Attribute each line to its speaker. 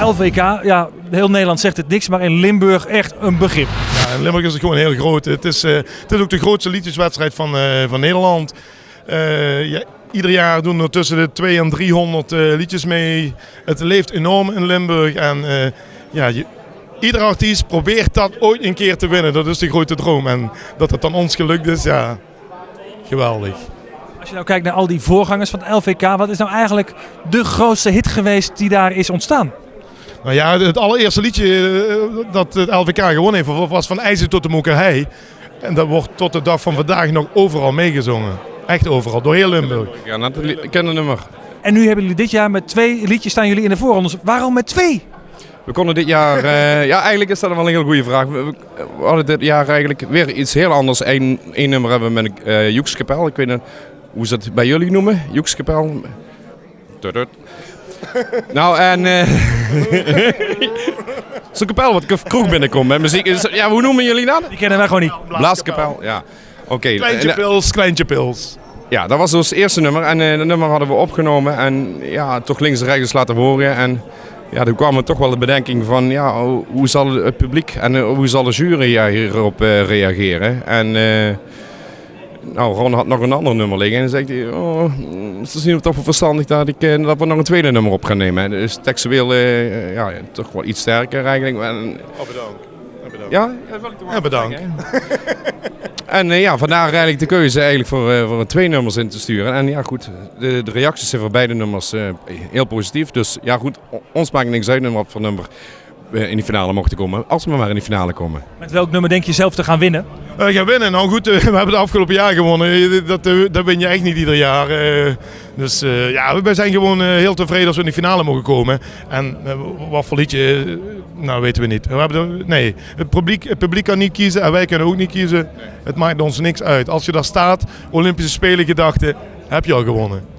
Speaker 1: LVK, ja, heel Nederland zegt het niks, maar in Limburg echt een begrip.
Speaker 2: Ja, in Limburg is het gewoon heel groot. Het is ook de grootste liedjeswedstrijd van Nederland. Ja, ieder jaar doen er tussen de 200 en 300 liedjes mee. Het leeft enorm in Limburg. En ieder artiest probeert dat ooit een keer te winnen. Dat is de grote droom. En dat het dan ons gelukt is, ja, geweldig.
Speaker 1: Als je nou kijkt naar al die voorgangers van het LVK, wat is nou eigenlijk de grootste hit geweest die daar is ontstaan?
Speaker 2: Nou ja, het allereerste liedje dat het LVK gewonnen heeft was Van IJzer tot de Mokerhei. En dat wordt tot de dag van vandaag nog overal meegezongen. Echt overal, door heel Limburg.
Speaker 3: Ja, ik ken het nummer.
Speaker 1: En nu hebben jullie dit jaar met 2 liedjes staan jullie in de voorrondes. Waarom met 2?
Speaker 3: We konden dit jaar, ja eigenlijk is dat wel een heel goede vraag. We hadden dit jaar eigenlijk weer iets heel anders. Eén nummer hebben we met Joekskapel. Ik weet niet hoe ze het bij jullie noemen. Joekskapel. Nou en... Zo'n kapel wat kroeg binnenkomt met muziek. Ja, hoe noemen jullie dat?
Speaker 1: Die kennen wij gewoon niet.
Speaker 3: Blaaskapel, ja. Oké.
Speaker 2: Kleintje Pils.
Speaker 3: Ja, dat was ons eerste nummer. En dat nummer hadden we opgenomen. En ja, toch links en rechts laten horen. En ja, toen kwam er toch wel de bedenking van... Ja, hoe zal het publiek en hoe zal de jury hierop reageren? En... Nou, Ron had nog een ander nummer liggen en dan zegt hij, het is niet toch wel verstandig dat we nog een tweede nummer op gaan nemen. Dus textueel toch wel iets sterker eigenlijk.
Speaker 2: Bedankt.
Speaker 3: Ja, dat wil ik toch wel
Speaker 2: bedankt.
Speaker 3: En vandaar eigenlijk de keuze eigenlijk voor 2 nummers in te sturen. En ja goed, de reacties zijn voor beide nummers heel positief. Dus ja goed, ons maakt niks uit wat voor nummer in de finale mochten komen, als we maar in de finale komen.
Speaker 1: Met welk nummer denk je zelf te gaan winnen?
Speaker 2: Gaan winnen. Nou goed, we hebben het afgelopen jaar gewonnen. Dat win je echt niet ieder jaar. Dus wij zijn gewoon heel tevreden als we in de finale mogen komen. En wat voor liedje, nou weten we niet. Het publiek kan niet kiezen en wij kunnen ook niet kiezen. Het maakt ons niks uit. Als je daar staat, Olympische Spelen gedachten, heb je al gewonnen.